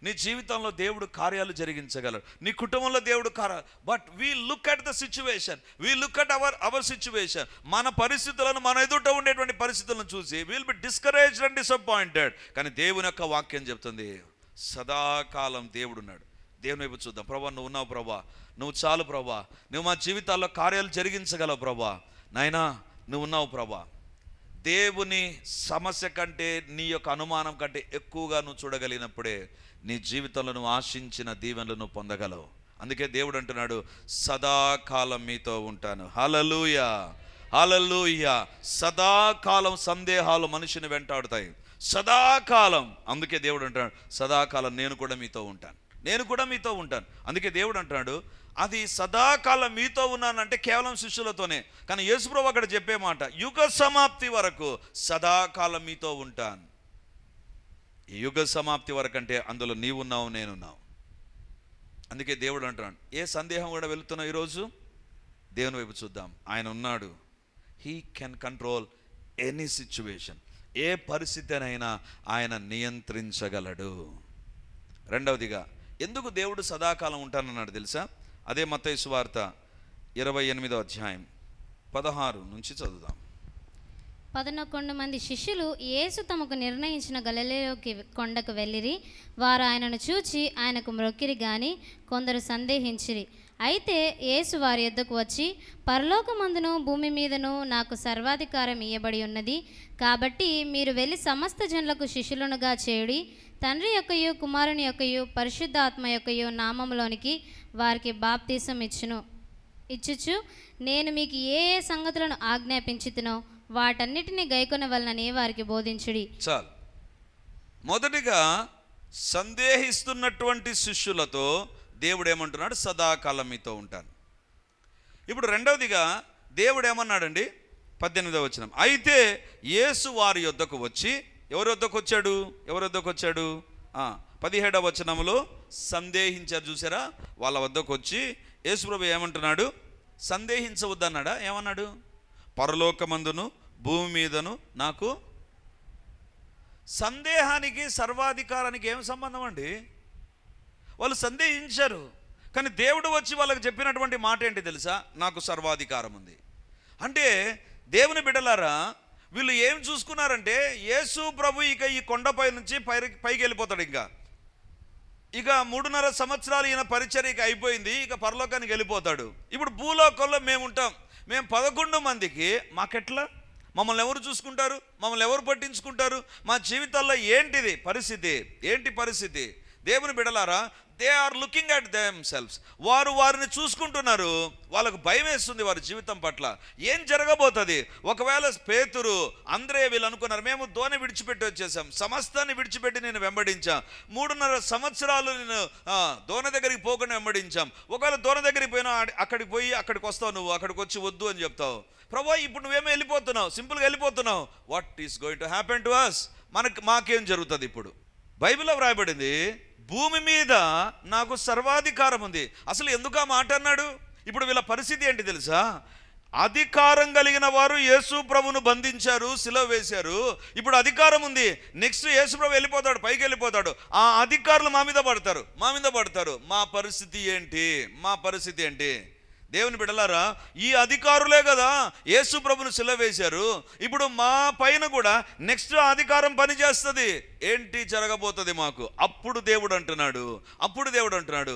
నీ జీవితంలో దేవుడు కార్యాలు జరిగించగలరు, నీ కుటుంబంలో దేవుడు but we look at the situation, we look at our situation. మన పరిస్థితులను, మన ఎదుట ఉండేటువంటి పరిస్థితులను చూసి will be discouraged and disappointed. కానీ దేవుని యొక్క వాక్యం చెప్తుంది సదాకాలం దేవుడు ఉన్నాడు. దేవుని వైపు చూద్దాం. ప్రభా, నువ్వు ఉన్నావు ప్రభా, నువ్వు చాలు ప్రభా, నువ్వు మా జీవితాల్లో కార్యాలు జరిగించగలవు ప్రభా. నాయనా నువ్వు ఉన్నావు ప్రభా. దేవుని సమస్య కంటే, నీ యొక్క అనుమానం కంటే ఎక్కువగా నువ్వు చూడగలిగినప్పుడే నీ జీవితంలో నువ్వు ఆశించిన దీవెనలు నువ్వు పొందగలవు. అందుకే దేవుడు అంటున్నాడు, సదాకాలం మీతో ఉంటాను. హల్లెలూయా, హల్లెలూయా. సదాకాలం సందేహాలు మనిషిని వెంటాడుతాయి, సదాకాలం. అందుకే దేవుడు అంటున్నాడు, సదాకాలం నేను కూడా మీతో ఉంటాను, నేను కూడా మీతో ఉంటాను. అందుకే దేవుడు అంటున్నాడు, అది సదాకాలం మీతో ఉన్నానంటే కేవలం శిష్యులతోనే. కానీ యేసుప్రభువు అక్కడ చెప్పే మాట, యుగ సమాప్తి వరకు సదాకాలం మీతో ఉంటాను. ఈ యుగ సమాప్తి వరకు అంటే అందులో నీవున్నావు, నేనున్నావు. అందుకే దేవుడు అంటున్నాడు, ఏ సందేహం కూడా వెళుతున్నావు ఈరోజు, దేవుని వైపు చూద్దాం. ఆయన ఉన్నాడు. He can control any situation. ఏ పరిస్థితినైనా ఆయన నియంత్రించగలడు. రెండవదిగా, ఎందుకు దేవుడు సదాకాలం ఉంటానన్నాడు తెలుసా? అదే మత్తయి సువార్త 28వ అధ్యాయం 16 నుంచి చదువుదాం. 11 మంది శిష్యులు యేసు తమకు నిర్ణయించిన గలిలయలోకి కొండకు వెళ్ళిరి. వారు ఆయనను చూచి ఆయనకు మ్రొక్కిరి గాని కొందరు సందేహించిరి. అయితే యేసు వారి యొద్దకు వచ్చి, పరలోకమందును భూమి మీదను నాకు సర్వాధికారం ఇయ్యబడి ఉన్నది. కాబట్టి మీరు వెళ్ళి సమస్త జనులకు శిష్యులనుగా చేయుడి. తండ్రి యొక్కయు కుమారుని యొక్కయు పరిశుద్ధాత్మ యొక్కయు నామములోనికి వారికి బాప్తీసం ఇచ్చుచు నేను మీకు ఏ ఏ సంగతులను ఆజ్ఞాపించుతునో వాటన్నిటినీ గైకొనవలనని వారికి బోధించుడి. చాలు. మొదటిగా సందేహిస్తున్నటువంటి శిష్యులతో దేవుడు ఏమంటున్నాడు, సదాకాలం మీతో ఉంటాను. ఇప్పుడు రెండవదిగా దేవుడు ఏమన్నాడండి, 18వ వచనం, అయితే యేసు వారి యొద్దకు వచ్చి, ఎవరి వద్దకు వచ్చాడు, ఎవరి వద్దకు వచ్చాడు? 17వ వచనంలో సందేహించారు చూసారా, వాళ్ళ వద్దకు వచ్చి యేసుప్రభు ఏమంటున్నాడు, సందేహించవద్దన్నాడా? ఏమన్నాడు? పరలోకమందును భూమి మీదను నాకు. సందేహానికి సర్వాధికారానికి ఏం సంబంధం అండి? వాళ్ళు సందేహించారు, కానీ దేవుడు వచ్చి వాళ్ళకి చెప్పినటువంటి మాట ఏంటి తెలుసా? నాకు సర్వాధికారం ఉంది. అంటే దేవుని బిడ్డలారా, వీళ్ళు ఏం చూసుకున్నారంటే, యేసు ప్రభు ఇక ఈ కొండపై నుంచి పైకి వెళ్ళిపోతాడు. ఇక 3.5 సంవత్సరాలు ఈయన పరిచర్యకి అయిపోయింది, ఇక పరలోకానికి వెళ్ళిపోతాడు. ఇప్పుడు భూలోకంలో మేము ఉంటాం. మేము 11 మందికి మాకెట్లా, మమ్మల్ని ఎవరు చూసుకుంటారు, మమ్మల్ని ఎవరు పట్టించుకుంటారు, మా జీవితాల్లో ఏంటిది పరిస్థితి, ఏంటి పరిస్థితి? దేవుని బిడలారా, they are looking at themselves. వారు వారిని చూసుకుంటున్నారు. వాళ్ళకు భయం వేస్తుంది వారి జీవితం పట్ల. ఏం జరగబోతుంది? ఒకవేళ పేతురు, అంద్రే వీళ్ళు అనుకున్నారు, మేము దోణి విడిచిపెట్టి వచ్చేసాం, సమస్తాన్ని విడిచిపెట్టి నేను వెంబడించాం, 3.5 సంవత్సరాలు నేను దోణ దగ్గరికి పోకుండా వెంబడించాం. ఒకవేళ దోణ దగ్గరికి పోయినా అక్కడికి పోయి అక్కడికి వస్తావు, నువ్వు అక్కడికి వచ్చి వద్దు అని చెప్తావు. ప్రభు, ఇప్పుడు నువ్వేమో వెళ్ళిపోతున్నావు, సింపుల్గా వెళ్ళిపోతున్నావు. What is going to happen to us? మాకేం జరుగుతుంది? ఇప్పుడు బైబిల్లో వ్రాయబడింది, భూమి మీద నాకు సర్వాధికారం ఉంది. అసలు ఎందుకు ఆ మాట అన్నాడు? ఇప్పుడు వీళ్ళ పరిస్థితి ఏంటి తెలుసా? అధికారం కలిగిన వారు యేసు ప్రభును బంధించారు, సిలువ వేశారు. ఇప్పుడు అధికారం ఉంది, నెక్స్ట్ యేసు ప్రభు వెళ్ళిపోతాడు, పైకి వెళ్ళిపోతాడు. ఆ అధికారులు మా మీద పడతారు. మా పరిస్థితి ఏంటి? మా పరిస్థితి ఏంటి? దేవుని బిడ్డలారా, ఈ అధికారులే కదా యేసు ప్రభును సిలువ వేశారు. ఇప్పుడు మా పైన కూడా నెక్స్ట్ అధికారం పనిచేస్తుంది. ఏంటి జరగబోతుంది మాకు? అప్పుడు దేవుడు అంటున్నాడు,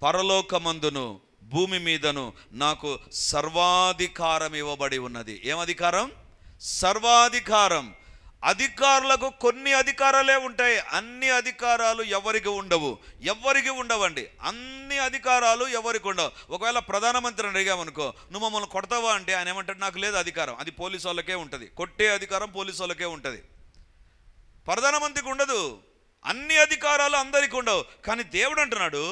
పరలోకమందును భూమి మీదను నాకు సర్వాధికారం ఇవ్వబడి ఉన్నది. ఏం అధికారం? సర్వాధికారం. అధికారులకు కొన్ని అధికారాలే ఉంటాయి, అన్ని అధికారాలు ఎవరికి ఉండవండి. అన్ని అధికారాలు ఎవరికి ఉండవు. ఒకవేళ ప్రధానమంత్రిని అడిగామనుకో, నువ్వు మమ్మల్ని కొడతావా అంటే ఆయన ఏమంటాడు, నాకు లేదు అధికారం. అది పోలీసు వాళ్ళకే ఉంటుంది, కొట్టే అధికారం పోలీసు వాళ్ళకే ఉంటుంది, ప్రధానమంత్రికి ఉండదు. అన్ని అధికారాలు అందరికీ ఉండవు. కానీ దేవుడు అంటున్నాడు,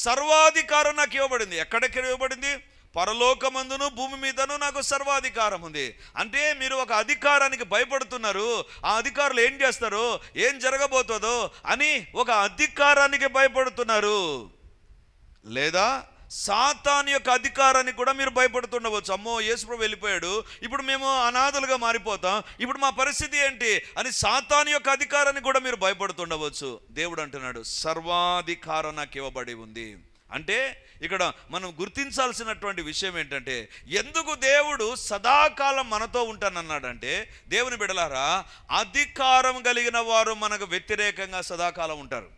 సర్వాధికారం నాకు ఇవ్వబడింది. ఎక్కడెక్కడ ఇవ్వబడింది? పరలోకమందును భూమి మీదను నాకు సర్వాధికారం ఉంది. అంటే మీరు ఒక అధికారానికి భయపడుతున్నారు. ఆ అధికారులు ఏం చేస్తారో, ఏం జరగబోతుందో అని ఒక అధికారానికి భయపడుతున్నారు. లేదా సాతాను యొక్క అధికారాన్ని కూడా మీరు భయపడుతుండవచ్చు. అమ్మో యేసుప్రభు వెళ్ళిపోయాడు, ఇప్పుడు మేము అనాథలుగా మారిపోతాం, ఇప్పుడు మా పరిస్థితి ఏంటి అని సాతాను యొక్క అధికారాన్ని కూడా మీరు భయపడుతుండవచ్చు. దేవుడు అంటున్నాడు సర్వాధికారం నాకు ఇవ్వబడి ఉంది. అంటే ఇక్కడ మనం గుర్తించాల్సినటువంటి విషయం ఏంటంటే, ఎందుకు దేవుడు సదాకాలం మనతో ఉంటానన్నాడంటే, దేవుని బిడ్డలారా, అధికారం కలిగిన వారు మనకు వ్యతిరేకంగా సదాకాలం ఉంటారు.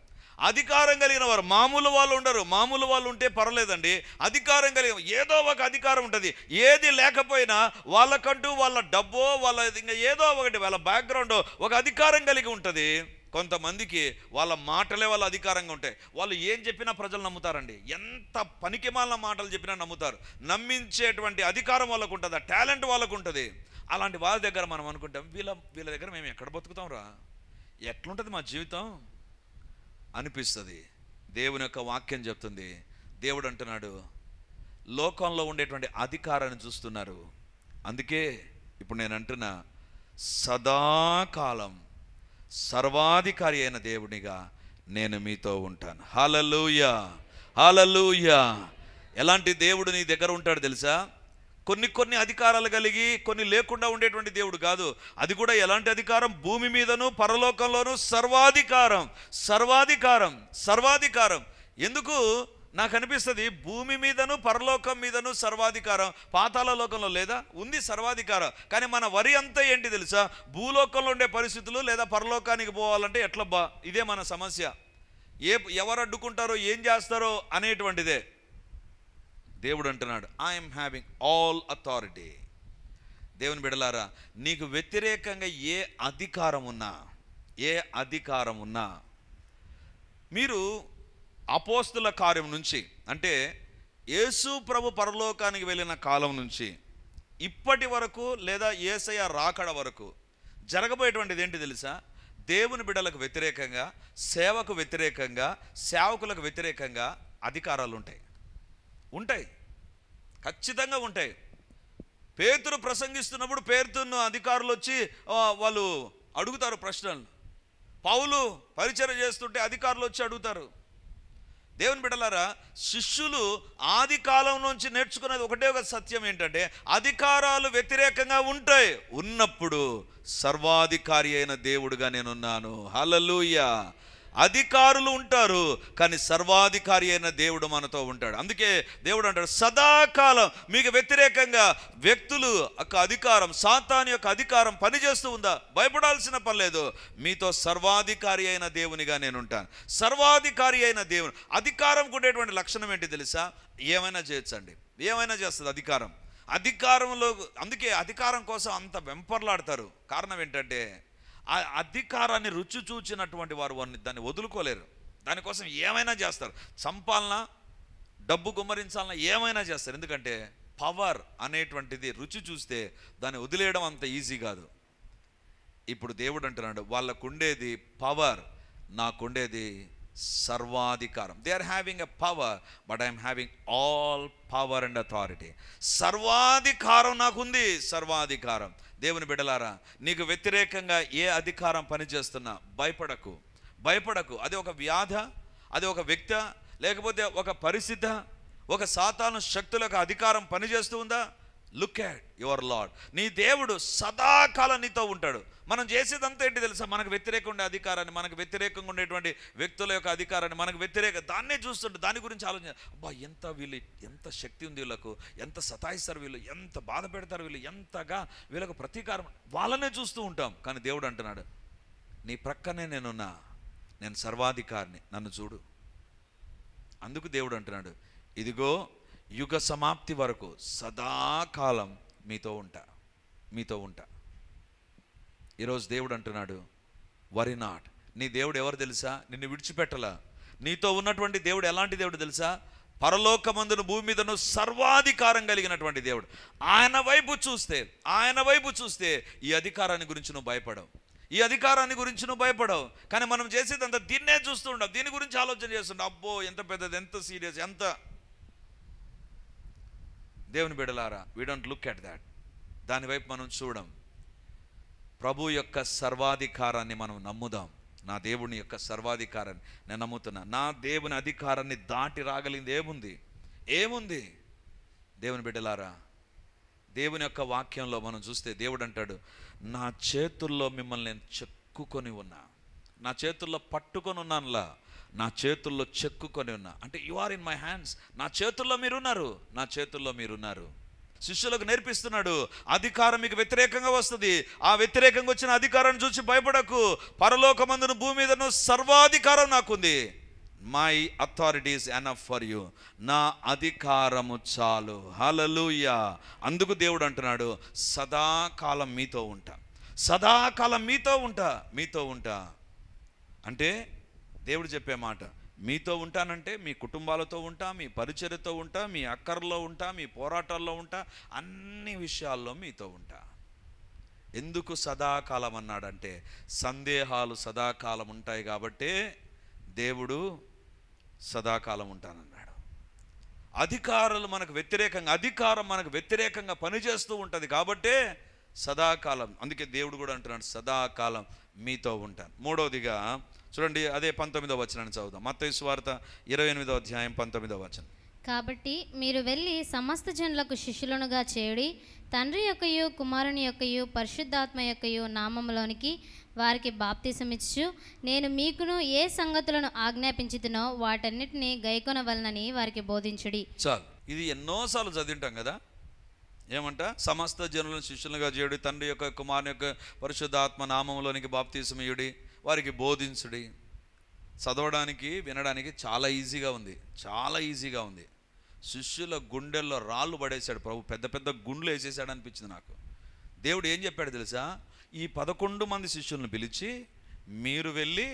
అధికారం కలిగిన వారు మామూలు వాళ్ళు ఉండరు. మామూలు వాళ్ళు ఉంటే పర్లేదండి, అధికారం కలిగిన ఏదో ఒక అధికారం ఉంటుంది. ఏది లేకపోయినా వాళ్ళకంటూ వాళ్ళ డబ్బో వాళ్ళ ఇంకా ఏదో ఒకటి వాళ్ళ బ్యాక్గ్రౌండ్ ఒక అధికారం కలిగి ఉంటుంది. కొంతమందికి వాళ్ళ మాటలే వాళ్ళ అధికారంగా ఉంటాయి. వాళ్ళు ఏం చెప్పినా ప్రజలు నమ్ముతారండి. ఎంత పనికిమాలిన మాటలు చెప్పినా నమ్ముతారు. నమ్మించేటువంటి అధికారం వాళ్ళకు ఉంటుంది, టాలెంట్ వాళ్ళకు ఉంటుంది. అలాంటి వాళ్ళ దగ్గర మనం అనుకుంటాం, వీళ్ళ దగ్గర మేము ఎక్కడ బతుకుతాం రా, ఎట్లుంటుంది మా జీవితం అనిపిస్తుంది. దేవుని యొక్క వాక్యం చెప్తుంది, దేవుడు అంటున్నాడు లోకంలో ఉండేటువంటి అధికారాన్ని చూస్తున్నారు. అందుకే ఇప్పుడు నేను అంటున్నా, సదాకాలం సర్వాధికారి అయిన దేవునిగా నేను మీతో ఉంటాను. హల్లెలూయా, హల్లెలూయా. ఎలాంటి దేవుడు నీ దగ్గర ఉంటాడు తెలుసా? కొన్ని అధికారాలు కలిగి కొన్ని లేకుండా ఉండేటువంటి దేవుడు కాదు. అది కూడా ఎలాంటి అధికారం? భూమి మీదను పరలోకంలోను సర్వాధికారం. సర్వాధికారం, సర్వాధికారం. ఎందుకు నాకు అనిపిస్తుంది, భూమి మీదను పరలోకం మీదను సర్వాధికారం. పాతాళ లోకంలో లేదా? ఉంది సర్వాధికారం. కానీ మన వరి అంతా ఏంటి తెలుసా? భూలోకంలో ఉండే పరిస్థితులు లేదా పరలోకానికి పోవాలంటే ఎట్లబ్బా, ఇదే మన సమస్య. ఎవరు అడ్డుకుంటారో ఏం చేస్తారో అనేటువంటిదే. దేవుడు అంటున్నాడు ఐఎమ్ హ్యావింగ్ ఆల్ అథారిటీ. దేవుని బిడ్డలారా, నీకు వ్యతిరేకంగా ఏ అధికారం ఉన్నా మీరు అపోస్తుల కార్యం నుంచి, అంటే యేసు ప్రభు పరలోకానికి వెళ్ళిన కాలం నుంచి ఇప్పటి వరకు లేదా యేసయ్య రాకడ వరకు జరగబోయేటువంటిది ఏంటి తెలుసా? దేవుని బిడ్డలకు వ్యతిరేకంగా, సేవకు వ్యతిరేకంగా, సేవకులకు వ్యతిరేకంగా అధికారాలు ఉంటాయి, ఖచ్చితంగా ఉంటాయి. పేతురు ప్రసంగిస్తున్నప్పుడు పేతురును అధికారులు వచ్చి వాళ్ళు అడుగుతారు ప్రశ్నలు. పౌలు పరిచర్య చేస్తుంటే అధికారులు వచ్చి అడుగుతారు. దేవుని బిడ్డలారా, శిష్యులు ఆది కాలం నుంచి నేర్చుకునేది ఒకటే ఒక సత్యం ఏంటంటే, అధికారాలు వ్యతిరేకంగా ఉంటాయి. ఉన్నప్పుడు సర్వాధికారి అయిన దేవుడుగా నేనున్నాను. హల్లెలూయా. అధికారులు ఉంటారు, కానీ సర్వాధికారి అయిన దేవుడు మనతో ఉంటాడు. అందుకే దేవుడు అంటాడు సదాకాలం మీకు వ్యతిరేకంగా వ్యక్తులు యొక్క అధికారం, సాతాను యొక్క అధికారం పనిచేస్తూ ఉందా? భయపడాల్సిన పని లేదు. మీతో సర్వాధికారి అయిన దేవునిగా నేను ఉంటాను. సర్వాధికారి అయిన దేవుడు. అధికారం ఉండేటువంటి లక్షణం ఏంటి తెలుసా? ఏమైనా చేయొచ్చండి, ఏమైనా చేస్తుంది అధికారం. అధికారంలో అందుకే అధికారం కోసం అంత వెంపర్లాడతారు. కారణం ఏంటంటే, ఆ అధికారాన్ని రుచి చూచినటువంటి వారు దాన్ని వదులుకోలేరు. దానికోసం ఏమైనా చేస్తారు. చంపాలన్నా, డబ్బు గుమ్మరించాలన్నా ఏమైనా చేస్తారు. ఎందుకంటే పవర్ అనేటువంటిది రుచి చూస్తే దాన్ని వదిలేయడం అంత ఈజీ కాదు. ఇప్పుడు దేవుడు అంటున్నాడు వాళ్ళకుండేది పవర్, నాకుండేది సర్వాధికారం. They are having a power, but I'm having all power and authority. సర్వాధికారం నాకుంది, సర్వాధికారం. దేవుని బిడ్డలారా, నీకు వ్యతిరేకంగా ఏ అధికారం పనిచేస్తున్నా భయపడకు. అది ఒక వ్యాధ, అది ఒక వ్యక్తి, లేకపోతే ఒక పరిస్థితి, ఒక సాతాను శక్తులకు అధికారం పనిచేస్తూ ఉందా? Look at your lord. నీ దేవుడు సదాకాలం నీతో ఉంటాడు. మనం చేసేదంతా ఏంటి తెలుసా? మనకు వ్యతిరేకంగా ఉండే అధికారాన్ని, మనకు వ్యతిరేకంగా ఉండేటువంటి వ్యక్తుల యొక్క అధికారాన్ని, మనకు దాన్నే చూస్తుంటే దాని గురించి ఆలోచన. అబ్బా, వీళ్ళు ఎంత శక్తి ఉంది, వీళ్ళకు ఎంత సతాయిస్తారు, వీళ్ళు ఎంత బాధ పెడతారు, వీళ్ళు ఎంతగా వీళ్ళకు ప్రతీకారం, వాళ్ళనే చూస్తూ ఉంటాం. కానీ దేవుడు అంటున్నాడు నీ ప్రక్కనే నేను సర్వాధికారిని, నన్ను చూడు. అందుకు దేవుడు అంటున్నాడు ఇదిగో యుగ సమాప్తి వరకు సదాకాలం మీతో ఉంటా. ఈరోజు దేవుడు అంటున్నాడు వరీ నాట్. నీ దేవుడు ఎవరు తెలుసా? నిన్ను విడిచిపెట్టలా. నీతో ఉన్నటువంటి దేవుడు ఎలాంటి దేవుడు తెలుసా? పరలోకమందును భూమి మీదను సర్వాధికారం కలిగినటువంటి దేవుడు. ఆయన వైపు చూస్తే ఈ అధికారాన్ని గురించి నువ్వు భయపడవు. కానీ మనం చేసేదంతా దీన్నే చూస్తూ ఉంటాం, దీని గురించి ఆలోచన చేస్తుంటాం. అబ్బో, ఎంత పెద్దది, ఎంత సీరియస్, ఎంత. దేవుని బిడ్డలారా, we don't look at that. దాని వైపు మనం చూడం. ప్రభు యొక్క సర్వాధికారాన్ని మనం నమ్ముదాం. నా దేవుని యొక్క సర్వాధికారాన్ని నేను నమ్ముతున్నా. నా దేవుని అధికారాన్ని దాటి రాగలిగింది ఏముంది? ఏముంది? దేవుని బిడ్డలారా, దేవుని యొక్క వాక్యంలో మనం చూస్తే దేవుడు అంటాడు, నా చేతుల్లో మిమ్మల్ని నేను చెక్కుకొని ఉన్నా, నా చేతుల్లో పట్టుకొని ఉన్నానులా, నా చేతుల్లో చెక్కుకొని ఉన్నా. అంటే you are in my hands. నా చేతుల్లో మీరున్నారు, నా చేతుల్లో మీరున్నారు. శిష్యులకు నేర్పిస్తున్నాడు, అధికారం మీకు వ్యతిరేకంగా వస్తుంది. ఆ వ్యతిరేకంగా వచ్చిన అధికారాన్ని చూసి భయపడకు. పరలోకమందును భూమి మీదను సర్వాధికారం నాకుంది. My authority is enough for you. నా అధికారము చాలు. హల్లెలూయా. అందుకు దేవుడు అంటున్నాడు, సదాకాలం మీతో ఉంటా, సదాకాలం మీతో ఉంటా. అంటే దేవుడు చెప్పే మాట, మీతో ఉంటానంటే మీ కుటుంబాలతో ఉంటా, మీ పరిచర్యతో ఉంటా, మీ అక్కర్లో ఉంటా, మీ పోరాటాల్లో ఉంటా, అన్ని విషయాల్లో మీతో ఉంటా. ఎందుకు సదాకాలం అన్నాడంటే, సందేహాలు సదాకాలం ఉంటాయి కాబట్టే దేవుడు సదాకాలం ఉంటానన్నాడు. అధికారం మనకు వ్యతిరేకంగా పనిచేస్తూ ఉంటుంది కాబట్టే సదాకాలం. అందుకే దేవుడు కూడా అంటున్నాడు, సదాకాలం మీతో ఉంటాను. మూడవదిగా చూడండి, అదే 19వ వచనాన్ని చదువుదాం. మత్తయి సువార్త 28వ అధ్యాయం 19వ వచనం. కాబట్టి మీరు వెళ్ళి సమస్త జనులకు శిష్యులనుగా చేయుడి, తండ్రి యొక్కయు కుమారుని యొక్కయు పరిశుద్ధాత్మ యొక్కయు నామములోనికి వారికి బాప్తిసమిచ్చు, నేను మీకును ఏ సంగతులను ఆజ్ఞాపించుతునో వాటన్నిటిని గైకొనవలనని వారికి బోధించుడి. చాలు, ఇది ఎన్నోసార్లు చదివింటాం కదా. ఏమంట? సమస్త జనులను శిష్యులుగా చేయుడి, తండ్రి యొక్క కుమారుని యొక్క పరిశుద్ధాత్మ నామములోనికి బాప్తిసమియుడి, వారికి బోధించుడి. చదవడానికి వినడానికి చాలా ఈజీగా ఉంది. శిష్యుల గుండెల్లో రాళ్ళు పడేశాడు ప్రభు, పెద్ద పెద్ద గుండ్లు వేసేసాడు అనిపించింది నాకు. దేవుడు ఏం చెప్పాడు తెలుసా? ఈ 11 మంది శిష్యులను పిలిచి, మీరు వెళ్ళి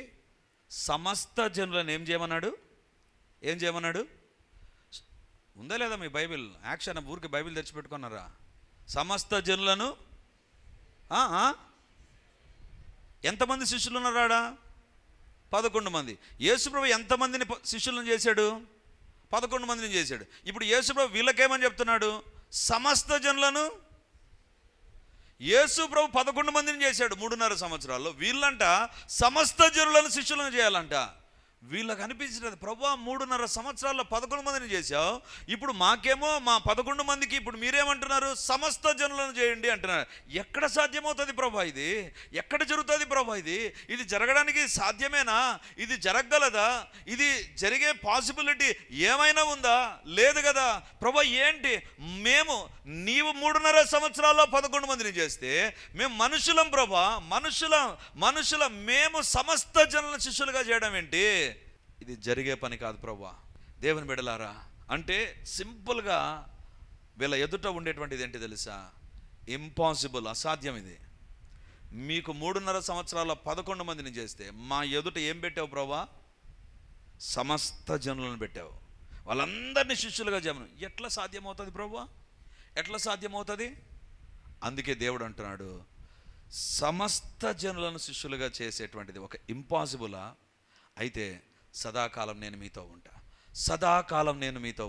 సమస్త జనులను ఏం చేయమన్నాడు? ఉందా లేదా మీ బైబిల్? యాక్షన్ ఊరికి బైబిల్ తెచ్చిపెట్టుకున్నారా? సమస్త జనులను ఎంతమంది శిష్యులు ఉన్నారాడా? 11 మంది. యేసుప్రభు ఎంతమందిని శిష్యులను చేశాడు? 11 మందిని చేశాడు. ఇప్పుడు యేసుప్రభు వీళ్ళకేమని చెప్తున్నాడు? సమస్త జనులను. యేసుప్రభు 11 మందిని చేశాడు 3.5 సంవత్సరాల్లో. వీళ్ళంట సమస్త జనులను శిష్యులను చేయాలంట. వీళ్ళకి అనిపించినది, ప్రభువా 3.5 సంవత్సరాల్లో 11 మందిని చేశావు, ఇప్పుడు మాకేమో మా 11 మందికి ఇప్పుడు మీరేమంటున్నారు? సమస్త జనులను చేయండి అంటున్నారు. ఎక్కడ సాధ్యమవుతుంది ప్రభా? ఇది ఎక్కడ జరుగుతుంది ప్రభా? ఇది జరగడానికి సాధ్యమేనా? ఇది జరగగలదా? ఇది జరిగే పాసిబిలిటీ ఏమైనా ఉందా? లేదు కదా ప్రభా. ఏంటి, నీవు 3.5 సంవత్సరాల్లో 11 మందిని చేస్తే మేము మనుషులం ప్రభా, మనుషులం మేము సమస్త జనుల శిష్యులుగా చేయడం ఏంటి? ఇది జరిగే పని కాదు ప్రభువా. దేవుని బిడ్డలారా, అంటే సింపుల్గా వీళ్ళ ఎదుట ఉండేటువంటిది ఏంటి తెలుసా? ఇంపాసిబుల్, అసాధ్యం. ఇది మీకు 3.5 సంవత్సరాల 11 మందిని చేస్తే మా ఎదుట ఏం పెట్టావు ప్రభువా? సమస్త జనులను పెట్టావు, వాళ్ళందరినీ శిష్యులుగా చేయమను. ఎట్లా సాధ్యమవుతుంది ప్రభువా? ఎట్లా సాధ్యమవుతుంది? అందుకే దేవుడు అంటున్నాడు, సమస్త జనులను శిష్యులుగా చేసేటువంటిది ఒక ఇంపాసిబులా? అయితే సదాకాలం నేను మీతో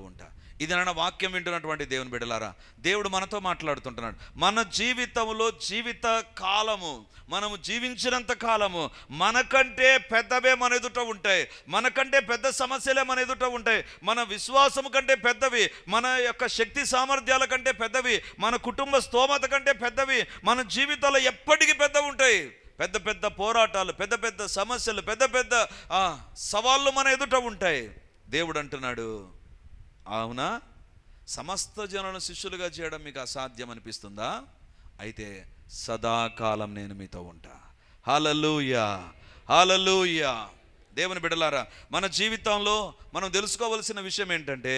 ఉంటా. ఇది నా వాక్యం వింటున్నటువంటి దేవుని బిడ్డలారా, దేవుడు మనతో మాట్లాడుతుంటున్నాడు. మన జీవితంలో జీవిత కాలము, మనము జీవించినంత కాలము మనకంటే పెద్దవే మన ఎదుట ఉంటాయి, మనకంటే పెద్ద సమస్యలే మన ఎదుట ఉంటాయి, మన విశ్వాసము కంటే పెద్దవి, మన యొక్క శక్తి సామర్థ్యాల కంటే పెద్దవి, మన కుటుంబ స్తోమత కంటే పెద్దవి మన జీవితాల్లో ఎప్పటికీ పెద్దవి ఉంటాయి. పెద్ద పెద్ద పోరాటాలు, పెద్ద పెద్ద సమస్యలు, పెద్ద పెద్ద సవాళ్ళు మన ఎదుట ఉంటాయి. దేవుడు అంటున్నాడు, అవునా, సమస్త జనులను శిష్యులుగా చేయడం మీకు అసాధ్యం అనిపిస్తుందా? అయితే సదాకాలం నేను మీతో ఉంటా. హల్లెలూయా, హల్లెలూయా. దేవుని బిడ్డలారా, మన జీవితంలో మనం తెలుసుకోవలసిన విషయం ఏంటంటే,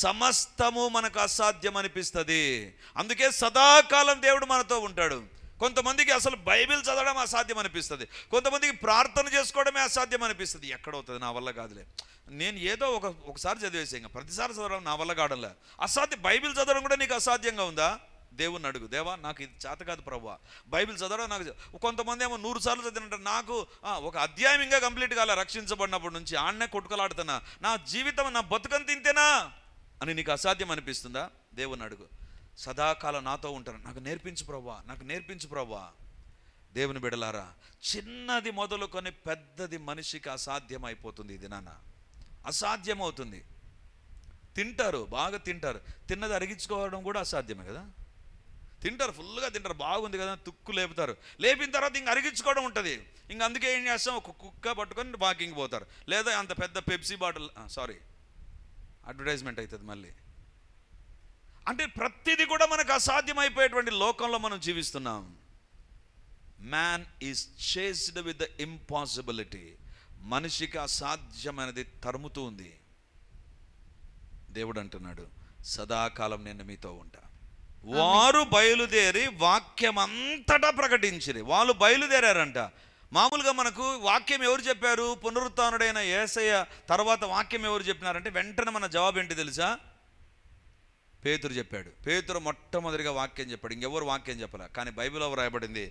సమస్తము మనకు అసాధ్యం అనిపిస్తుంది. అందుకే సదాకాలం దేవుడు మనతో ఉంటాడు. కొంతమందికి అసలు బైబిల్ చదవడం అసాధ్యం అనిపిస్తుంది, కొంతమందికి ప్రార్థన చేసుకోవడమే అసాధ్యం అనిపిస్తుంది. ఎక్కడవుతుంది, నా వల్ల కాదులే, నేను ఏదో ఒకసారి చదివేసే, ఇంకా ప్రతిసారి చదవడం నా వల్ల కావడంలే. అసాధ్యం. బైబిల్ చదవడం కూడా నీకు అసాధ్యంగా ఉందా? దేవుణ్ణి అడుగు, దేవా నాకు ఇది చేత కాదు ప్రభువా, బైబిల్ చదవడం నాకు. కొంతమంది ఏమో 100 సార్లు చదివినంటారు, నాకు ఒక అధ్యాయం ఇంకా కంప్లీట్ కాలే, రక్షించబడినప్పటి నుంచి ఆడనే కొట్టుకలాడుతున్నా, నా జీవితం నా బతుకని తింతేనా అని నీకు అసాధ్యం అనిపిస్తుందా? దేవుణ్ణి అడుగు. సదాకాలం నాతో ఉంటాను, నాకు నేర్పించు ప్రభువా. దేవుని బిడ్డలారా, చిన్నది మొదలుకొని పెద్దది మనిషికి అసాధ్యం అయిపోతుంది. ఇది నాన్న అసాధ్యమవుతుంది. తింటారు, బాగా తింటారు. తిన్నది అరిగించుకోవడం కూడా అసాధ్యమే కదా. తింటారు, ఫుల్గా తింటారు, బాగుంది కదా, తుక్కు లేపుతారు. లేపిన తర్వాత ఇంక అరిగించుకోవడం ఉంటుంది. ఇంక అందుకే ఏం చేస్తాం, ఒక కుక్క పట్టుకొని వాకింగ్ పోతారు. లేదా అంత పెద్ద పెప్సీ బాటిల్, అడ్వర్టైజ్మెంట్ అవుతుంది మళ్ళీ. అంటే ప్రతిదీ కూడా మనకు అసాధ్యమైపోయేటువంటి లోకంలో మనం జీవిస్తున్నాం. Man is chased with the impossibility. మనిషికి అసాధ్యమైనది తరుముతూ ఉంది. దేవుడు అంటున్నాడు, సదాకాలం నేను మీతో ఉంటా. వారు బయలుదేరి వాక్యమంతటా ప్రకటించిరి. వాళ్ళు బయలుదేరారంట. మామూలుగా మనకు వాక్యం ఎవరు చెప్పారు? పునరుత్థానుడైన యేసయ్య తర్వాత వాక్యం ఎవరు చెప్పినారంటే వెంటనే మన జవాబు ఏంటి తెలుసా? పేతురు చెప్పాడు. పేతురు మొట్టమొదటిగా వాక్యం చెప్పాడు, ఇంకెవరు వాక్యం చెప్పలే. కానీ బైబిల్లో రాయబడింది,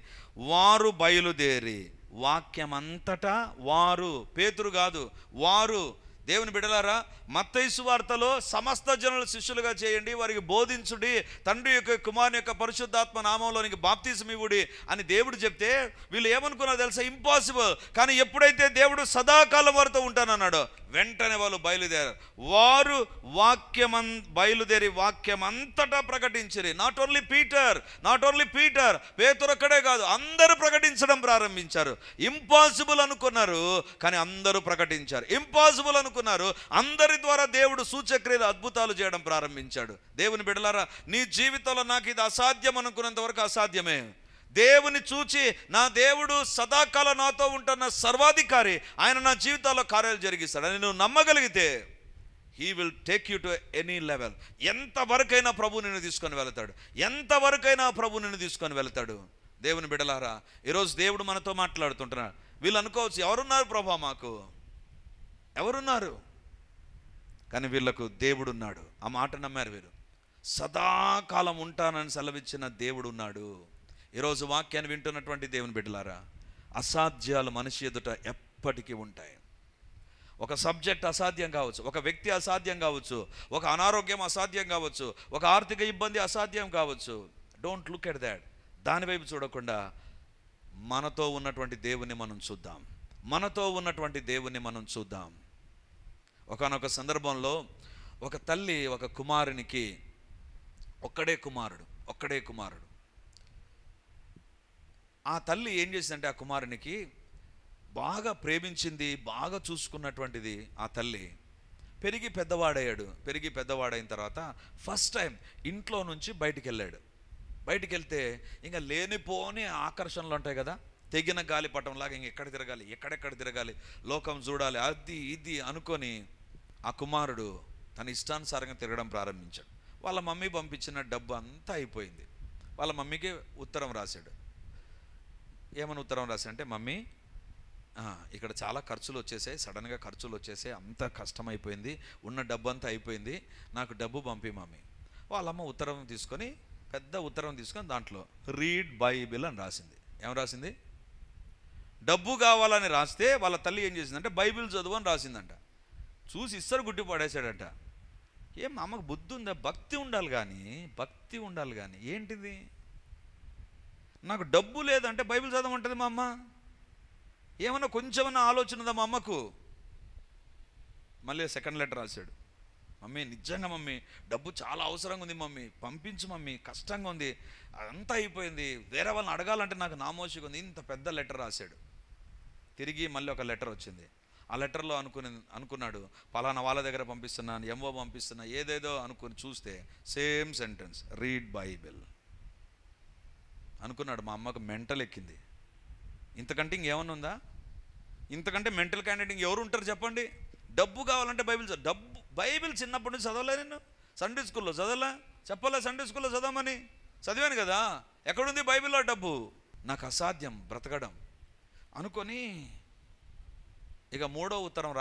వారు బయలుదేరి వాక్యమంతటా వారు. పేతురు కాదు, వారు. దేవుని బిడ్డలారా, మత్తయి సువార్తలో సమస్త జనుల శిష్యులుగా చేయండి, వారికి బోధించుడి, తండ్రి యొక్క కుమారుని యొక్క పరిశుద్ధాత్మ నామంలోనికి బాప్తిజం ఇవ్వుడి అని దేవుడు చెప్తే వీళ్ళు ఏమనుకున్నారో తెలుసా? ఇంపాసిబుల్. కానీ ఎప్పుడైతే దేవుడు సదాకాలం వారితో ఉంటానన్నాడో వెంటనే వాళ్ళు బయలుదేరారు. వారు బయలుదేరి వాక్యమంతటా ప్రకటించిరి. నాట్ ఓన్లీ పీటర్, పేతురు ఒక్కడే కాదు, అందరూ ప్రకటించడం ప్రారంభించారు. ఇంపాసిబుల్ అనుకున్నారు, కానీ అందరూ ప్రకటించారు. ఇంపాసిబుల్ అనుకున్నారు, అందరి ద్వారా దేవుడు సూచక్రియలు అద్భుతాలు చేయడం ప్రారంభించాడు. దేవుని బిడ్డలారా, నీ జీవితంలో నాకు ఇది అసాధ్యం అనుకున్నంత వరకు అసాధ్యమే. దేవుని చూచి నా దేవుడు సదాకాలం నాతో ఉంటున్న సర్వాధికారి, ఆయన నా జీవితాల్లో కార్యాలు జరిగిస్తాడు అని నువ్వు నమ్మగలిగితే he will take you to any level. ఎంతవరకైనా ప్రభు నిన్ను తీసుకొని వెళతాడు. ఎంతవరకైనా ప్రభు నిన్ను తీసుకొని వెళతాడు. దేవుని బిడ్డలారా, ఈరోజు దేవుడు మనతో మాట్లాడుతుంటున్నాడు. వీళ్ళు అనుకోవచ్చు, ఎవరున్నారు ప్రభా మాకు, ఎవరున్నారు? కానీ వీళ్ళకు దేవుడు ఉన్నాడు. ఆ మాట నమ్మారు వీరు. సదాకాలం ఉంటానని సెలవిచ్చిన దేవుడు ఉన్నాడు. ఈరోజు వాక్యాన్ని వింటున్నటువంటి దేవుని బిడ్డలారా, అసాధ్యాలు మనిషి ఎదుట ఎప్పటికీ ఉంటాయి. ఒక సబ్జెక్ట్ అసాధ్యం కావచ్చు, ఒక వ్యక్తి అసాధ్యం కావచ్చు, ఒక అనారోగ్యం అసాధ్యం కావచ్చు, ఒక ఆర్థిక ఇబ్బంది అసాధ్యం కావచ్చు. Don't look at that. దానివైపు చూడకుండా మనతో ఉన్నటువంటి దేవుని మనం చూద్దాం. మనతో ఉన్నటువంటి దేవుని మనం చూద్దాం. ఒకానొక సందర్భంలో ఒక తల్లి ఒక కుమారునికి, ఒక్కడే కుమారుడు. ఆ తల్లి ఏం చేసిందంటే, ఆ కుమారునికి బాగా ప్రేమించింది, బాగా చూసుకున్నటువంటిది ఆ తల్లి. పెరిగి పెద్దవాడైన తర్వాత ఫస్ట్ టైం ఇంట్లో నుంచి బయటికి వెళ్తే ఇంకా లేనిపోని ఆకర్షణలు ఉంటాయి కదా, తెగిన గాలిపటంలాగా ఎక్కడెక్కడ తిరగాలి, లోకం చూడాలి, అది ఇది అనుకొని ఆ కుమారుడు తన ఇష్టానుసారంగా తిరగడం ప్రారంభించాడు. వాళ్ళ మమ్మీ పంపించిన డబ్బు అంతా అయిపోయింది. వాళ్ళ మమ్మీకి ఉత్తరం రాశాడు. ఏమని ఉత్తరం రాశాడంటే, మమ్మీ ఇక్కడ చాలా ఖర్చులు వచ్చేసాయి, సడన్గా ఖర్చులు వచ్చేసాయి, అంత కష్టమైపోయింది, ఉన్న డబ్బు అంతా అయిపోయింది, నాకు డబ్బు పంపి మమ్మీ. వాళ్ళమ్మ పెద్ద ఉత్తరం తీసుకొని దాంట్లో రీడ్ బైబిల్ అని రాసింది. ఏం రాసింది? డబ్బు కావాలని రాస్తే వాళ్ళ తల్లి ఏం చేసిందంటే బైబిల్ చదువు అని రాసిందంట. చూసి ఇස්සరు గుడ్డి పడేశాడంట. ఏం మా అమ్మకు బుద్ధి ఉందా? భక్తి ఉండాలి కానీ ఏంటిది? నాకు డబ్బు లేదంటే బైబిల్ చదవమంటుంది మా అమ్మ. ఏమన్నా కొంచెమన్నా ఆలోచన ఉందా మా అమ్మకు? మళ్ళీ సెకండ్ లెటర్ రాశాడు. మమ్మీ నిజంగా మమ్మీ డబ్బు చాలా అవసరంగా ఉంది మమ్మీ, పంపించు మమ్మీ, కష్టంగా ఉంది, అంతా అయిపోయింది, వేరే వాళ్ళని అడగాలంటే నాకు నామోషిగా ఉంది. ఇంత పెద్ద లెటర్ రాశాడు. తిరిగి మళ్ళీ ఒక లెటర్ వచ్చింది. ఆ లెటర్లో అనుకున్నాడు పలానా వాళ్ళ దగ్గర పంపిస్తున్నాను, ఎంఓ పంపిస్తున్నా, ఏదేదో అనుకుని చూస్తే సేమ్ సెంటెన్స్, రీడ్ బైబిల్ అనుకున్నాడు. మా అమ్మకు మెంటల్ ఎక్కింది. ఇంతకంటే ఇంకేమన్నా ఉందా? ఇంతకంటే మెంటల్ క్యాండిడేట్ ఎవరు ఉంటారు చెప్పండి? డబ్బు కావాలంటే బైబిల్ చిన్నప్పటి నుంచి చదవలే, నేను సండే స్కూల్లో చదవలే, చెప్పలే సండే స్కూల్లో చదవమని, చదివాను కదా. ఎక్కడుంది బైబిల్లో డబ్బు? నాకు అసాధ్యం బ్రతకడం అనుకొని ఇక మూడో ఉత్తరం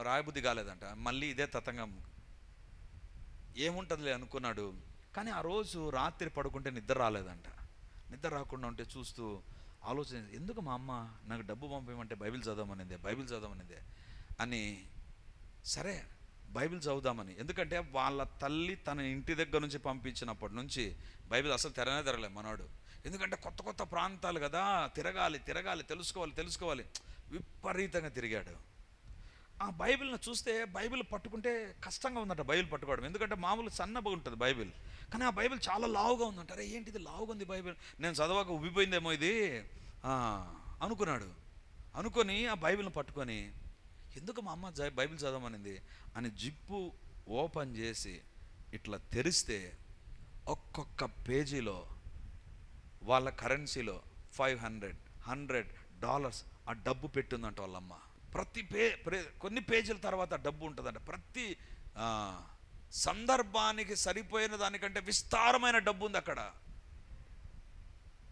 రాయబుద్ధి కాలేదంట. మళ్ళీ ఇదే తతంగం, ఏముంటుందిలే అనుకున్నాడు. కానీ ఆ రోజు రాత్రి పడుకుంటే నిద్ర రాలేదంట. నిద్ర రాకుండా ఉంటే చూస్తూ ఆలోచన, ఎందుకు మా అమ్మ నాకు డబ్బు పంపేయమంటే బైబిల్ చదవమనిందే అని, సరే బైబిల్ చదువుదామని. ఎందుకంటే వాళ్ళ తల్లి తన ఇంటి దగ్గర నుంచి పంపించినప్పటి నుంచి బైబిల్ అసలు తెరలే మనవాడు. ఎందుకంటే కొత్త కొత్త ప్రాంతాలు కదా, తిరగాలి, తెలుసుకోవాలి, విపరీతంగా తిరిగాడు. ఆ బైబిల్ని చూస్తే బైబిల్ పట్టుకుంటే కష్టంగా ఉందంట బైబిల్ పట్టుకోవడం. ఎందుకంటే మామూలు సన్నగా ఉంటుంది బైబిల్, కానీ ఆ బైబిల్ చాలా లావుగా ఉందంట. అరే ఏంటిది లావుగా ఉంది బైబిల్, నేను చదవక ఉబ్బిపోయిందేమో ఇది అనుకున్నాడు. అనుకొని ఆ బైబిల్ని పట్టుకొని, ఎందుకు మా అమ్మ బైబిల్ చదవమనింది అని జిప్పు ఓపెన్ చేసి ఇట్లా తెరిస్తే ఒక్కొక్క పేజీలో వాళ్ళ కరెన్సీలో $500 ఆ డబ్బు పెట్టిందంట వాళ్ళమ్మ. ప్రతి కొన్ని పేజీల తర్వాత డబ్బు ఉంటుందంట. ప్రతి సందర్భానికి సరిపోయిన దానికంటే విస్తారమైన డబ్బు ఉంది అక్కడ.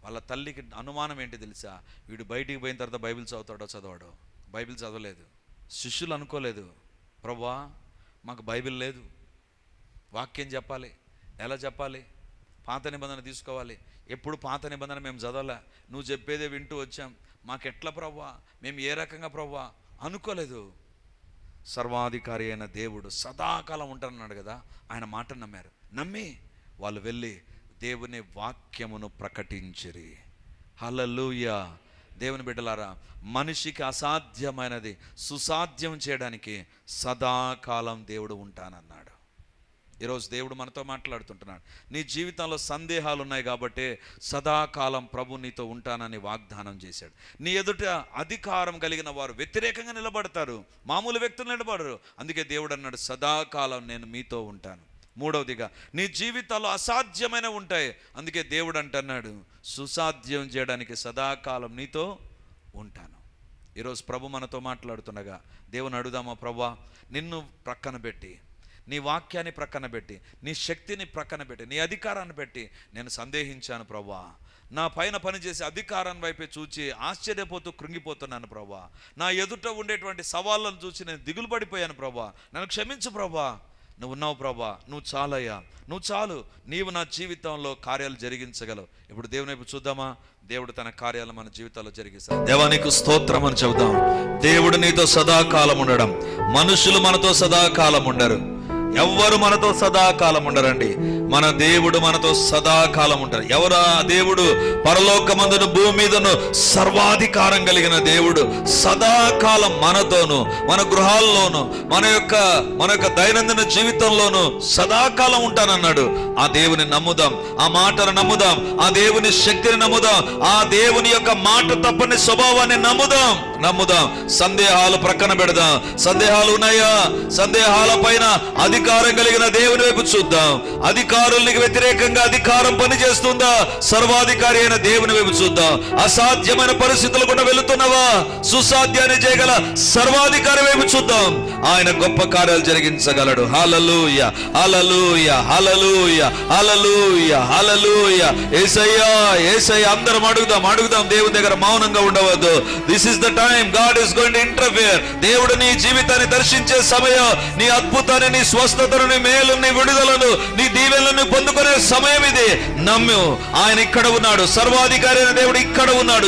వాళ్ళ తల్లికి అనుమానం ఏంటి తెలుసా, వీడు బయటికి పోయిన తర్వాత బైబిల్ చదువుతాడో చదవాడో. బైబిల్ చదవలేదు. శిష్యులు అనుకోలేదు, ప్రభువా మాకు బైబిల్ లేదు, వాక్యం చెప్పాలి, ఎలా చెప్పాలి, పాత నిబంధన తీసుకోవాలి, ఎప్పుడు పాత నిబంధన మేము చదవలే, నువ్వు చెప్పేదే వింటూ వచ్చాం, మాకెట్లా ప్రభువా, మేము ఏ రకంగా ప్రభువా అనుకోలేదు. సర్వాధికారి అయిన దేవుడు సదాకాలం ఉంటానన్నాడు కదా, ఆయన మాటను నమ్మారు. నమ్మి వాళ్ళు వెళ్ళి దేవుని వాక్యమును ప్రకటించిరి. హల్లెలూయా. దేవుని బిడ్డలారా, మనిషికి అసాధ్యమైనది సుసాధ్యం చేయడానికి సదాకాలం దేవుడు ఉంటానన్నాడు. ఈరోజు దేవుడు మనతో మాట్లాడుతుంటున్నాడు. నీ జీవితంలో సందేహాలు ఉన్నాయి కాబట్టి సదాకాలం ప్రభు నీతో ఉంటానని వాగ్దానం చేశాడు. నీ ఎదుట అధికారం కలిగిన వారు వ్యతిరేకంగా నిలబడతారు, మామూలు వ్యక్తులు నిలబడరు. అందుకే దేవుడు అన్నాడు, సదాకాలం నేను మీతో ఉంటాను. మూడవదిగా, నీ జీవితాల్లో అసాధ్యమైన ఉంటాయి, అందుకే దేవుడు అంటున్నాడు, సుసాధ్యం చేయడానికి సదాకాలం నీతో ఉంటాను. ఈరోజు ప్రభు మనతో మాట్లాడుతుండగా దేవుని అడుగుదామా, ప్రభువా నిన్ను ప్రక్కన పెట్టి, నీ వాక్యాన్ని ప్రక్కన పెట్టి, నీ శక్తిని ప్రక్కన పెట్టి, నీ అధికారాన్ని పెట్టి నేను సందేహించాను ప్రభువా. నా పైన పనిచేసే అధికారాన్ని వైపే చూచి ఆశ్చర్యపోతూ కృంగిపోతున్నాను ప్రభువా. నా ఎదుట ఉండేటువంటి సవాళ్ళను చూసి నేను దిగులు పడిపోయాను ప్రభువా. నన్ను క్షమించు ప్రభువా. నువ్వు ఉన్నావు ప్రభా, నువ్వు చాలయ్యా, నువ్వు చాలు, నీవు నా జీవితంలో కార్యాలు జరిగించగలవు. ఇప్పుడు దేవుని వైపు చూద్దామా? దేవుడు తన కార్యాలు మన జీవితాల్లో జరిగిస్తాడు. దేవానికి స్తోత్రం అని చెబుదాం. దేవుడు నీతో సదాకాలం ఉండడం. మనుషులు మనతో సదాకాలం ఉండరు, ఎవ్వరు మనతో సదాకాలం ఉండరండి. మన దేవుడు మనతో సదాకాలం ఉంటారు. ఎవరు ఆ దేవుడు? పరలోకమందును భూమి మీదను సర్వాధికారం కలిగిన దేవుడు సదాకాలం మనతోను, మన గృహాల్లోను, మన యొక్క దైనందిన జీవితంలోను సదాకాలం ఉంటానన్నాడు. ఆ దేవుని నమ్ముదాం, ఆ మాటను నమ్ముదాం, ఆ దేవుని శక్తిని నమ్ముదాం, ఆ దేవుని యొక్క మాట తప్పని స్వభావాన్ని నమ్ముదాం. సందేహాలు ప్రక్కన పెడదాం. సందేహాలు ఉన్నాయా? సందేహాల పైన అధికారం కలిగిన దేవుని వైపు చూద్దాం. అధికారులకు వ్యతిరేకంగా అధికారం పనిచేస్తుందా? సర్వాధికారి అయిన దేవుని వైపు చూద్దాం. అసాధ్యమైన పరిస్థితులు కూడా వెళుతున్నావా? సుసాధ్యాన్ని చేయగల సర్వాధికారి వైపు చూద్దాం. ఆయన గొప్ప కార్యాలు జరిగించగలడు. హల్లెలూయా, హల్లెలూయా, హల్లెలూయా, హల్లెలూయా, హల్లెలూయా. యేసయ్యా, యేసయ్యా. అందరం అడుగుదాం దేవుని దగ్గర. మౌనంగా ఉండవద్దు. This is the time God is going to interfere. దేవుడు నీ జీవితాన్ని దర్శించే సమయం, నీ అద్భుతాన్ని, నీ స్వస్థతను, నీ మేలు, నీ విడుదలను, నీ దీవెనలను పొందుకునే సమయం ఇది. నమ్ము, ఆయన ఇక్కడ ఉన్నాడు. సర్వాధికారి అయిన దేవుడు ఇక్కడ ఉన్నాడు.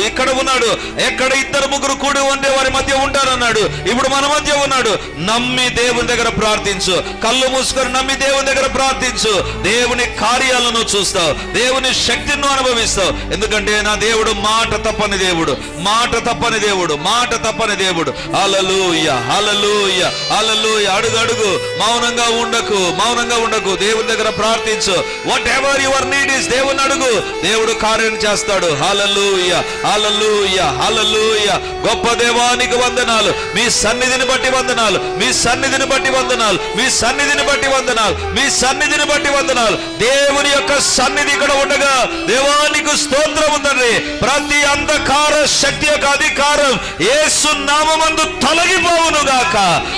ఎక్కడ ఇద్దరు ముగ్గురు కూడి ఉండే వారి మధ్య ఉంటారన్నాడు. ఇప్పుడు మన మధ్య ఉన్నాడు. నమ్మి దేవుని దగ్గర ప్రార్థించు. కళ్ళు మూసుకొని నమ్మి దేవుని దగ్గర ప్రార్థించు. దేవుని కార్యాలను చూస్తావు, దేవుని శక్తిని అనుభవిస్తావు. ఎందుకంటే నా దేవుడు మాట తప్పని దేవుడు. హల్లెలూయా, హల్లెలూయా, హల్లెలూయా. అడుగు. మౌనంగా ఉండకు. దేవుని దగ్గర ప్రార్థించు. What ever your need is, దేవుని అడుగు. దేవుడు కార్యం చేస్తాడు. హల్లెలూయా, హల్లెలూయా, హల్లెలూయా. గొప్ప దేవానికి వందనాలు. మీ సన్నిధిని బట్టి వందనాలు. దేవుని యొక్క సన్నిధి ఇక్కడ ఉండగా దేవానికి స్తోత్రం ఉందండి. ప్రతి అంధకార శక్తి యొక్క అధికారం యేసు నామమందు తొలగిపోవును గాక.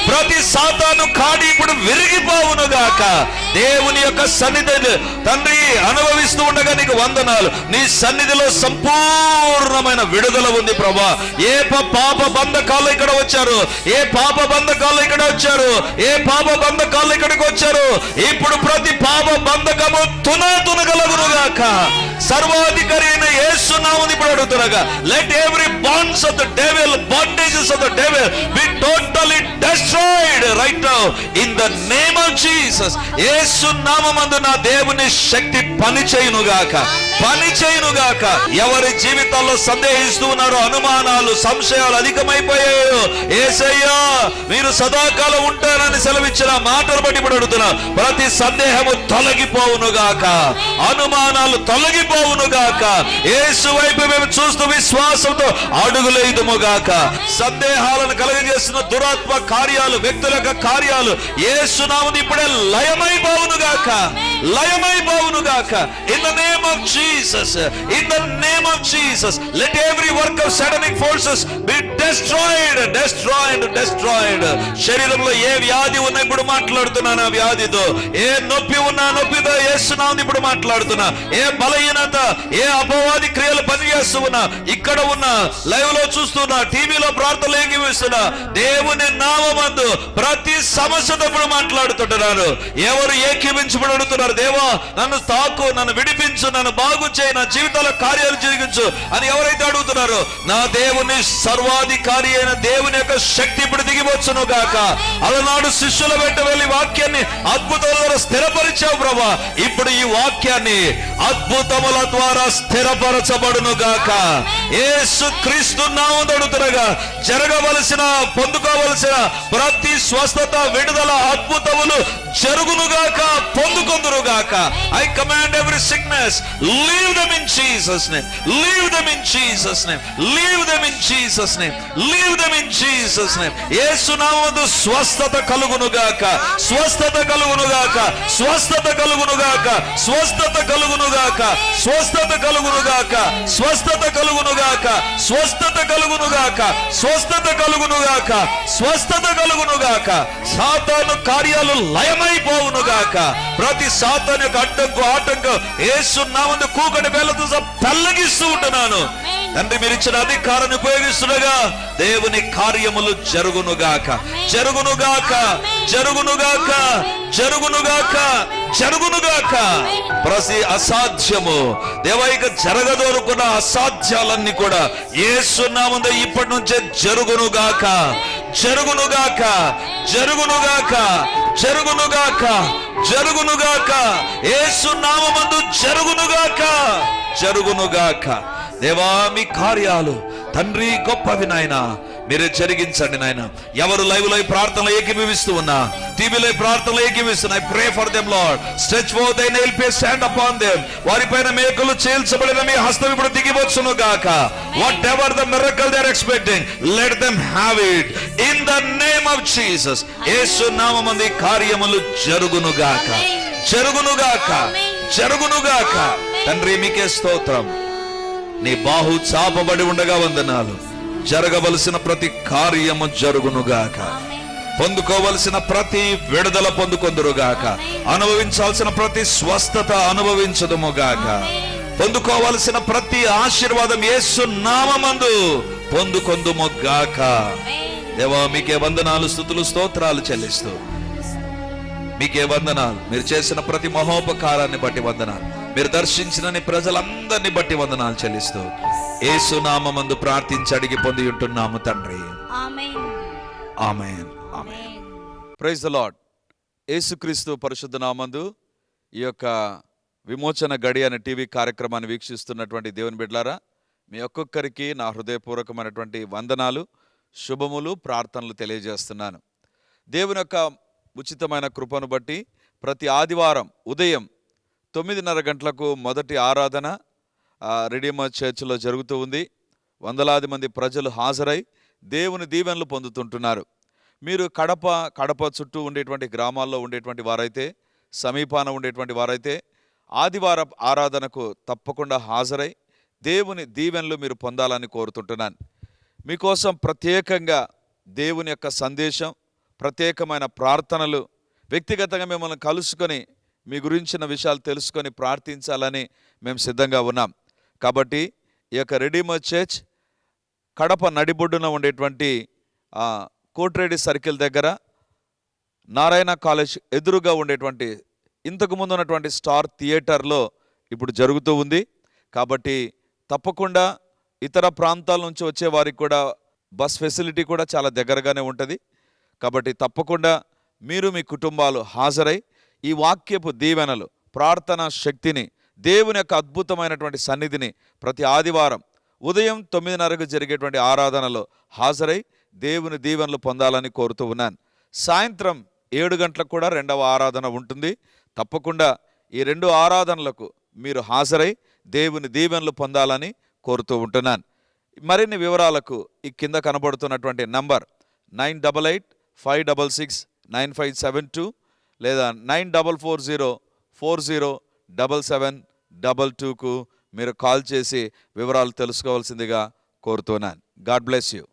ప్రతి సాతాను కాడి ఇప్పుడు విరిగిపోవును గాక. దేవుని యొక్క సన్నిధిని తండ్రి అనుభవిస్తూ ఉండగా నీకు వందనాలు. నీ సన్నిధిలో సంపూర్ణమైన విడుదల ఉంది ప్రభా. ఏ పాప బంధకాలు ఇక్కడ వచ్చారు, ఏ పాప బంధకాలు ఇక్కడికి వచ్చారు, ఇప్పుడు ప్రతి పాప బంధకము తునగలగును గాక. సర్వాధికారి అయిన యేసు నామమున ఇప్పుడు అడుగుతున్నాగా, let every bonds of the devil, bondages of the devil be totally destroyed right now in the name of Jesus. యేసు నామమందు నా దేవుని శక్తి పని చేయును గాక. పని చేయునుగాక. ఎవరి జీవితాల్లో సందేహిస్తూ ఉన్నారో, అనుమానాలు సంశయాలు అధికమైపోయాయో, యేసయ్యా మీరు సదాకాలం ఉంటారని సెలవిచ్చిన మాటలు బట్టి అడుగుతున్నా, ప్రతి సందేహము తొలగిపోవునుగాక, అనుమానాలు తొలగిపోవునుగాక. యేసు వైపు మేము చూస్తూ విశ్వాసంతో అడుగులేయుదుముగాక. సందేహాలను కలుగజేస్తున్న దురాత్మ కార్యాలు, వ్యక్తుల యొక్క కార్యాలు యేసు నామమున ఇప్పుడే లయమైపోవునుగాక, లయమైపోవునుగాక. In the name of Jesus, in the name of Jesus, let every work of satanic forces be destroyed, destroyed, destroyed. శరీరంలో ఏ వ్యాధి ఉన్నా ఇప్పుడు మాట్లాడుతున్నాను ఆ వ్యాధితో, ఏ నొప్పి ఉన్నా నొప్పితో యేసు నామమున ఇప్పుడు మాట్లాడుతున్నా. ఏ బలహీనత, ఏ అపవాది క్రియలు పనిచేస్తూ ఉన్నా, ఇక్కడ ఉన్నా, లైవ్ లో చూస్తున్నా, టీవీలో ప్రార్థనలు ఏకీవిస్తున్నా, దేవుని నామమందు ప్రతి సమస్యతో ఇప్పుడు మాట్లాడుతుంటున్నారు. ఎవరు ఏకీవించబడి అడుగుతున్నారు, దేవా నన్ను తాకు, నన్ను విడిపించు, నన్ను బాగు చేయి, నా జీవితాల కార్యాలు జరిగించు అని ఎవరైతే అడుగుతున్నారో, నా దేవుని సర్వాధికారి అయిన దేవుని యొక్క శక్తి ఇప్పుడు దిగివచ్చును గాక. అలనాడు శిష్యుల వెంట వెళ్ళి వాక్యాన్ని అద్భుతాల ద్వారా స్థిరపరిచావు ప్రభా, ఇప్పుడు ఈ వాక్యాన్ని అద్భుతముల ద్వారా స్థిరపరచబడును గాక. యేసు క్రీస్తు నామమున అడుగుతున్నగా, జరగవలసిన, పొందుకోవలసిన ప్రతి స్వస్థత, విడుదల, అద్భుతములు జరుగునుగాక, పొందుకొందురుగాక. I command every sickness, leave them in Jesus name, leave them in Jesus name, leave them in Jesus name, leave them in Jesus name. Yesu నామమున స్వస్థత కలుగునుగాక, స్వస్థత కలుగునుగాక, స్వస్థత కలుగునుగాక, స్వస్థత కలుగునుగాక, స్వస్థత కలుగునుగాక, స్వస్థత కలుగునుగాక, స్వస్థత కలుగునుగాక, స్వస్థత కలుగునుగాక, స్వస్థత కలుగునుగాక. సాతాను కార్యాలు లయమైపోవునుగాక. ప్రతి సాతాను యొక్క అడ్డంకు, ఆటంకం యేసు నామమున కూకటి బెల్లతో పెల్లగిస్తూ ఉంటున్నాను తండ్రి. మీరు ఇచ్చిన అధికారాన్ని ఉపయోగిస్తుండగా దేవుని కార్యములు జరుగునుగాక, జరుగునుగాక, జరుగునుగాక, జరుగునుగాక, జరుగునుగాక. ప్రతి అసాధ్యము దేవైక జరగదు అనుకున్న అసాధ్యాలన్నీ కూడా యేసు నామమున ఇప్పటి నుంచే జరుగునుగాక, జరుగునుగాక, జరుగునుగాక, జరుగునుగాక, జరుగునుగాక. యేసు నామమందు జరుగునుగాక, జరుగునుగాక. దేవా మీ కార్యాలు తండ్రి గొప్పవి నాయనా, మీరే జరిగించండి నాయన. ఎవరు లైవ్ లో ప్రార్థనలు ఏకీభవిస్తూ ఉన్నా, టీవీలో ప్రార్థనలు ఏకీవిస్తున్నా, I pray for them Lord, stretch forth thy nail pierce hand upon them. వారిపైన మేకులు చీల్చబడిన మీ హస్తం ఇప్పుడు దిగివచ్చును గాక. Whatever the miracle they are expecting, let them have it in the name of Jesus. Yesu నామమున కార్యములు జరుగును గాక, జరుగును గాక, జరుగును గాక. తండ్రి మీకే స్తోత్రం. నీ బాహు చాపబడి ఉండగా వందనాలు. జరగవలసిన ప్రతి కార్యము జరుగునుగాక, పొందుకోవలసిన ప్రతి విడుదల పొందుకొందురుగాక, అనుభవించాల్సిన ప్రతి స్వస్థత అనుభవించదుముగాక, పొందుకోవలసిన ప్రతి ఆశీర్వాదం యేసు నామమందు పొందుకొందుముగాక. దేవా మీకే వందనాలు, స్తుతులు, స్తోత్రాలు చెల్లిస్తూ మీకే వందనాలు. మీరు చేసిన ప్రతి మహోపకారాన్ని బట్టి వందనాలు. మీరు దర్శించిన నీ ప్రజలందరినీ బట్టి వందనాలు చెల్లిస్తూ యేసు నామమందు ప్రార్థించి అడిగి పొంది ఉంటున్నాము తండ్రి. Amen, amen, amen. Praise the Lord. యేసుక్రీస్తు పరిశుద్ధ నామందు ఈ యొక్క విమోచన గడి అనే టీవీ కార్యక్రమాన్ని వీక్షిస్తున్నటువంటి దేవుని బిడ్డలారా, మీ ఒక్కొక్కరికి నా హృదయపూర్వకమైనటువంటి వందనాలు, శుభములు, ప్రార్థనలు తెలియజేస్తున్నాను. దేవుని యొక్క ఉచితమైన కృపను బట్టి ప్రతి ఆదివారం ఉదయం 9:30 గంటలకు మొదటి ఆరాధన రిడీమర్ చర్చిలో జరుగుతూ ఉంది. వందలాది మంది ప్రజలు హాజరై దేవుని దీవెనలు పొందుతుంటున్నారు. మీరు కడప చుట్టూ ఉండేటువంటి గ్రామాల్లో ఉండేటువంటి వారైతే, సమీపాన ఉండేటువంటి వారైతే ఆదివారం ఆరాధనకు తప్పకుండా హాజరై దేవుని దీవెనలు మీరు పొందాలని కోరుతుంటున్నాను. మీకోసం ప్రత్యేకంగా దేవుని యొక్క సందేశం, ప్రత్యేకమైన ప్రార్థనలు, వ్యక్తిగతంగా మిమ్మల్ని కలుసుకొని మీ గురించిన విషయాలు తెలుసుకొని ప్రార్థించాలని మేము సిద్ధంగా ఉన్నాం. కాబట్టి ఈ యొక్క రెడీమర్ చర్చ్ కడప నడిబొడ్డున ఉండేటువంటి కోట్రేడి సర్కిల్ దగ్గర నారాయణ కాలేజ్ ఎదురుగా ఉండేటువంటి ఇంతకుముందు ఉన్నటువంటి స్టార్ థియేటర్లో ఇప్పుడు జరుగుతూ ఉంది. కాబట్టి తప్పకుండా ఇతర ప్రాంతాల నుంచి వచ్చే వారికి కూడా బస్ ఫెసిలిటీ కూడా చాలా దగ్గరగానే ఉంటుంది. కాబట్టి తప్పకుండా మీరు మీ కుటుంబాలు హాజరై ఈ వాక్యపు దీవెనలు, ప్రార్థనా శక్తిని, దేవుని యొక్క అద్భుతమైనటువంటి సన్నిధిని ప్రతి ఆదివారం ఉదయం 9:30కు జరిగేటువంటి ఆరాధనలో హాజరై దేవుని దీవెనలు పొందాలని కోరుతూ ఉన్నాను. సాయంత్రం 7 గంటలకు కూడా 2వ ఆరాధన ఉంటుంది. తప్పకుండా ఈ 2 ఆరాధనలకు మీరు హాజరై దేవుని దీవెనలు పొందాలని కోరుతూ ఉంటున్నాను. మరిన్ని వివరాలకు ఈ కింద కనబడుతున్నటువంటి నంబర్ 9845669572 లేదా 9440407722కు మీరు కాల్ చేసి వివరాలు తెలుసుకోవాల్సిందిగా కోరుతున్నాను. God bless you.